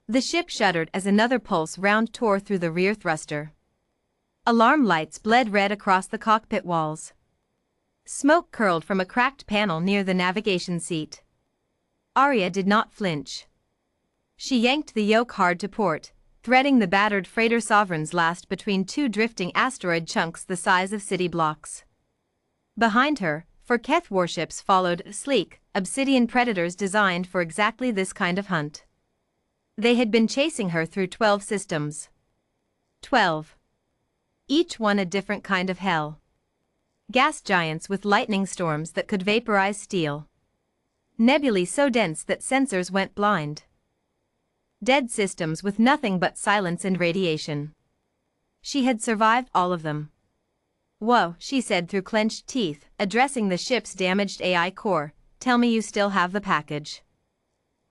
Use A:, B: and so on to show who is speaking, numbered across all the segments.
A: The ship shuddered as another pulse round tore through the rear thruster. Alarm lights bled red across the cockpit walls. Smoke curled from a cracked panel near the navigation seat. Arya did not flinch. She yanked the yoke hard to port, threading the battered freighter Sovereign's last between two drifting asteroid chunks the size of city blocks. Behind her, four Keth warships followed, sleek, obsidian predators designed for exactly this kind of hunt. They had been chasing her through 12 systems. 12. Each one a different kind of hell. Gas giants with lightning storms that could vaporize steel. Nebulae so dense that sensors went blind. Dead systems with nothing but silence and radiation. She had survived all of them. "Whoa," she said through clenched teeth, addressing the ship's damaged AI core, "tell me you still have the package."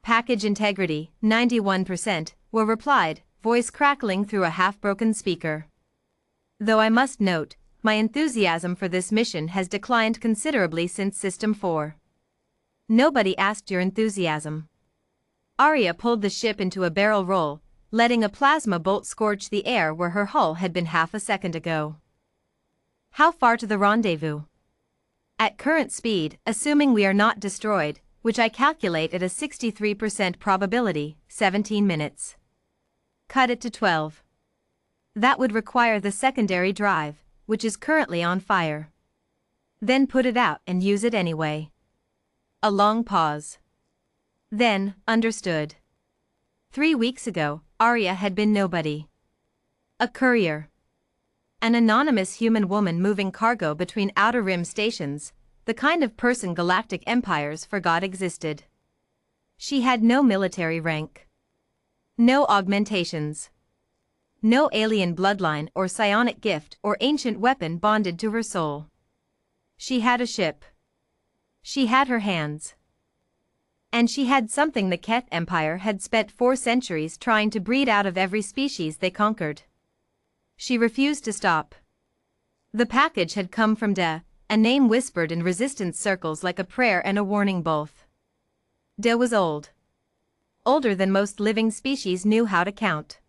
A: "Package integrity, 91%, were replied, voice crackling through a half-broken speaker. "Though I must note, my enthusiasm for this mission has declined considerably since System 4. "Nobody asked your enthusiasm." Arya pulled the ship into a barrel roll, letting a plasma bolt scorch the air where her hull had been half a second ago. "How far to the rendezvous?" "At current speed, assuming we are not destroyed, which I calculate at a 63% probability, 17 minutes. "Cut it to 12. "That would require the secondary drive, which is currently on fire." "Then put it out and use it anyway." A long pause. Then, understood. 3 weeks ago, Arya had been nobody. A courier. An anonymous human woman moving cargo between outer rim stations, the kind of person galactic empires forgot existed. She had no military rank. No augmentations. No alien bloodline or psionic gift or ancient weapon bonded to her soul. She had a ship. She had her hands. And she had something the Keth Empire had spent 4 centuries trying to breed out of every species they conquered. She refused to stop. The package had come from De, a name whispered in resistance circles like a prayer and a warning both. De was old. Older than most living species knew how to count.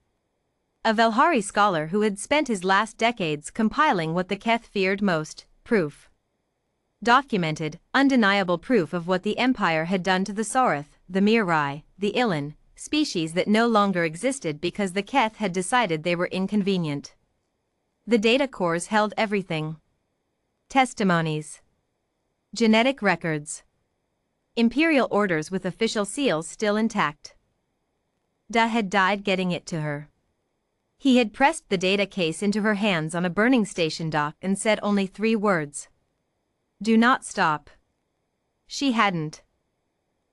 A: A Velhari scholar who had spent his last decades compiling what the Keth feared most, proof. Documented, undeniable proof of what the Empire had done to the Sorath, the Mirai, the Ilan, species that no longer existed because the Keth had decided they were inconvenient. The data cores held everything. Testimonies. Genetic records. Imperial orders with official seals still intact. Da had died getting it to her. He had pressed the data case into her hands on a burning station dock and said only 3 words. "Do not stop." She hadn't.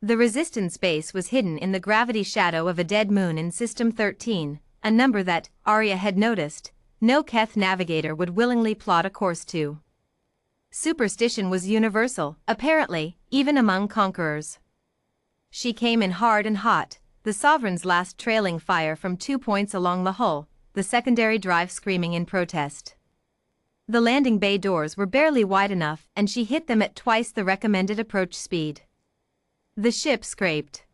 A: The resistance base was hidden in the gravity shadow of a dead moon in System 13, a number that, Arya had noticed, no Keth navigator would willingly plot a course to. Superstition was universal, apparently, even among conquerors. She came in hard and hot, the Sovereign's last trailing fire from 2 points along the hull, the secondary drive screaming in protest. The landing bay doors were barely wide enough and she hit them at twice the recommended approach speed. The ship scraped.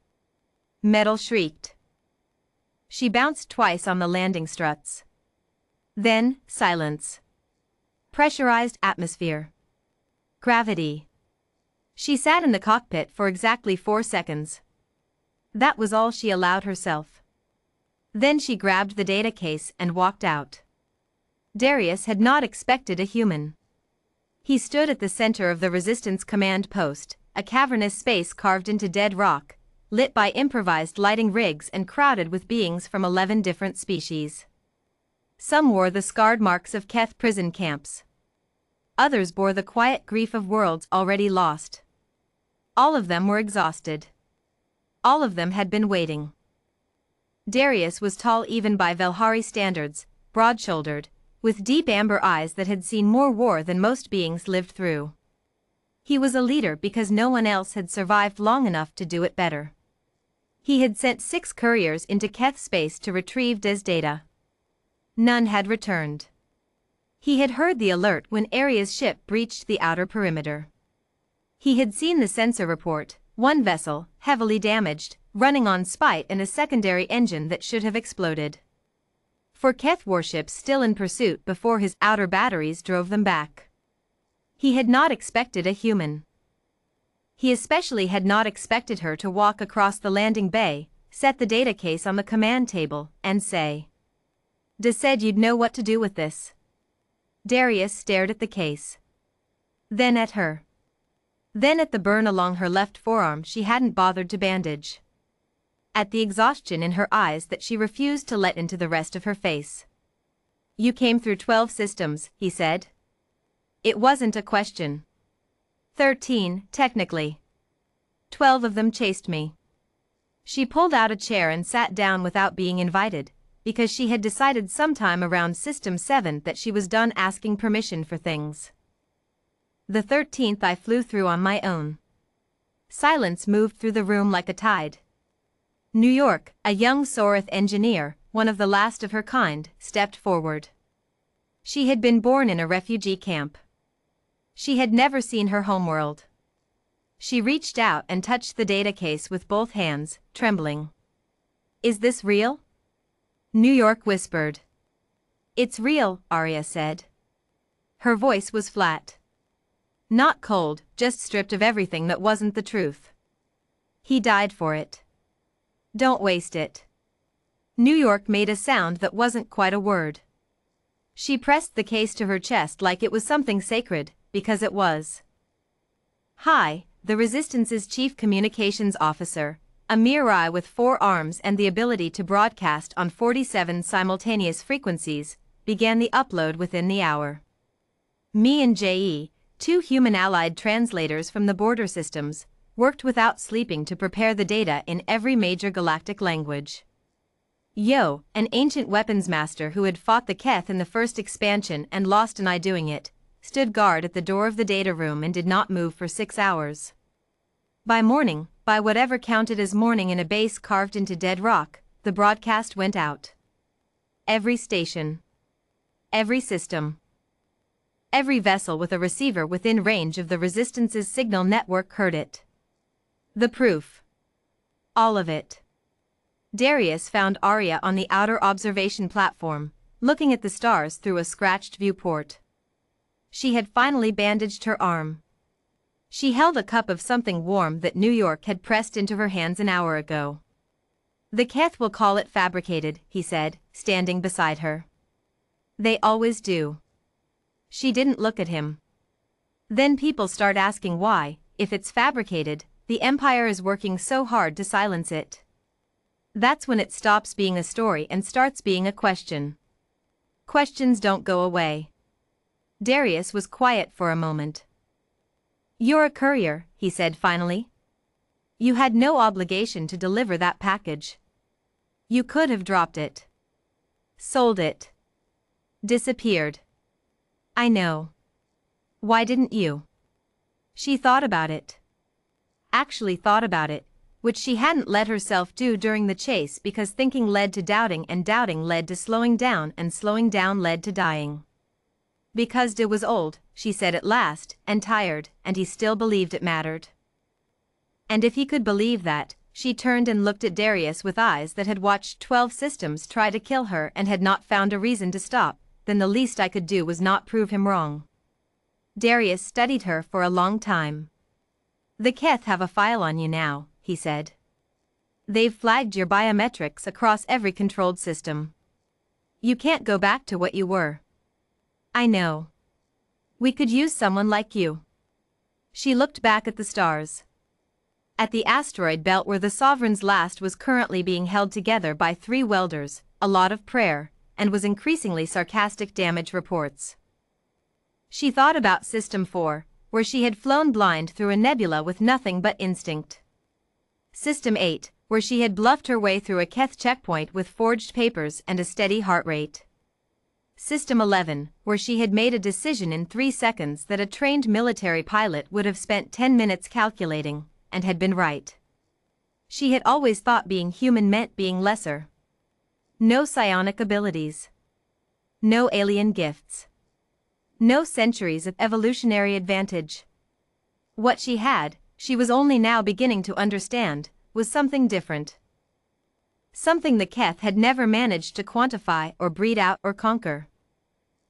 A: Metal shrieked. She bounced twice on the landing struts. Then, silence. Pressurized atmosphere. Gravity. She sat in the cockpit for exactly 4 seconds. That was all she allowed herself. Then she grabbed the data case and walked out. Darius had not expected a human. He stood at the center of the Resistance command post, a cavernous space carved into dead rock, lit by improvised lighting rigs and crowded with beings from 11 different species. Some wore the scarred marks of Keth prison camps. Others bore the quiet grief of worlds already lost. All of them were exhausted. All of them had been waiting. Darius was tall even by Velhari standards, broad-shouldered, with deep amber eyes that had seen more war than most beings lived through. He was a leader because no one else had survived long enough to do it better. He had sent 6 couriers into Keth space to retrieve Des data. None had returned. He had heard the alert when Aria's ship breached the outer perimeter. He had seen the sensor report, one vessel, heavily damaged, running on spite and a secondary engine that should have exploded. For Keth warships still in pursuit before his outer batteries drove them back. He had not expected a human. He especially had not expected her to walk across the landing bay, set the data case on the command table, and say, "Da said you'd know what to do with this." Darius stared at the case. Then at her. Then at the burn along her left forearm she hadn't bothered to bandage. At the exhaustion in her eyes that she refused to let into the rest of her face. "You came through 12 systems," he said. It wasn't a question. 13, technically. 12 of them chased me. She pulled out a chair and sat down without being invited, because she had decided sometime around System 7 that she was done asking permission for things. The 13th I flew through on my own. Silence moved through the room like a tide. New York, a young Sorath engineer, one of the last of her kind, stepped forward. She had been born in a refugee camp. She had never seen her homeworld. She reached out and touched the data case with both hands, trembling. "Is this real?" New York whispered. "It's real," Arya said. Her voice was flat. Not cold, just stripped of everything that wasn't the truth. "He died for it. Don't waste it." New York made a sound that wasn't quite a word. She pressed the case to her chest like it was something sacred, because it was. "Hi, the Resistance's chief communications officer, a Mirai with 4 arms and the ability to broadcast on 47 simultaneous frequencies, began the upload within the hour. Me and J.E., 2 human allied translators from the border systems, worked without sleeping to prepare the data in every major galactic language. Yo, an ancient weapons master who had fought the Keth in the first expansion and lost an eye doing it, stood guard at the door of the data room and did not move for 6 hours. By morning, by whatever counted as morning in a base carved into dead rock, the broadcast went out. Every station. Every system. Every vessel with a receiver within range of the Resistance's signal network heard it. The proof. All of it. Darius found Arya on the outer observation platform, looking at the stars through a scratched viewport. She had finally bandaged her arm. She held a cup of something warm that New York had pressed into her hands an hour ago. "The Keth will call it fabricated," he said, standing beside her. "They always do." She didn't look at him. "Then people start asking why, if it's fabricated, the Empire is working so hard to silence it. That's when it stops being a story and starts being a question. Questions don't go away." Darius was quiet for a moment. "You're a courier," he said finally. "You had no obligation to deliver that package. You could have dropped it. Sold it. Disappeared." "I know. Why didn't you?" She thought about it. Actually thought about it, which she hadn't let herself do during the chase because thinking led to doubting and doubting led to slowing down and slowing down led to dying. Because De was old, she said at last, and tired, and he still believed it mattered. And if he could believe that, she turned and looked at Darius with eyes that had watched 12 systems try to kill her and had not found a reason to stop, then the least I could do was not prove him wrong. Darius studied her for a long time. "The Keth have a file on you now," he said. "They've flagged your biometrics across every controlled system. You can't go back to what you were." "I know. We could use someone like you." She looked back at the stars. At the asteroid belt where the Sovereign's last was currently being held together by 3 welders, a lot of prayer, and was increasingly sarcastic damage reports. She thought about System 4, where she had flown blind through a nebula with nothing but instinct. System 8, where she had bluffed her way through a Keth checkpoint with forged papers and a steady heart rate. System 11, where she had made a decision in 3 seconds that a trained military pilot would have spent 10 minutes calculating, and had been right. She had always thought being human meant being lesser. No psionic abilities. No alien gifts. No centuries of evolutionary advantage. What she had, she was only now beginning to understand, was something different. Something the Keth had never managed to quantify or breed out or conquer.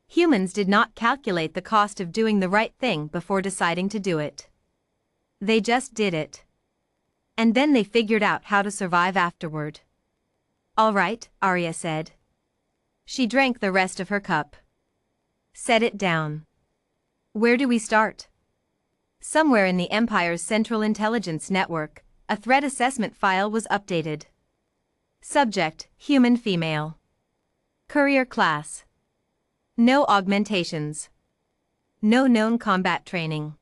A: Humans did not calculate the cost of doing the right thing before deciding to do it. They just did it. And then they figured out how to survive afterward. "All right," Arya said. She drank the rest of her cup. "Set it down. Where do we start?" Somewhere in the Empire's Central Intelligence Network, a threat assessment file was updated. Subject: Human female. Courier class. No augmentations. No known combat training.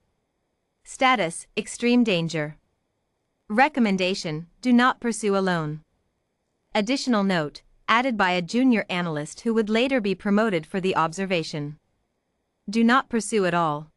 A: Status: extreme danger. Recommendation: do not pursue alone. Additional note, added by a junior analyst who would later be promoted for the observation. Do not pursue at all.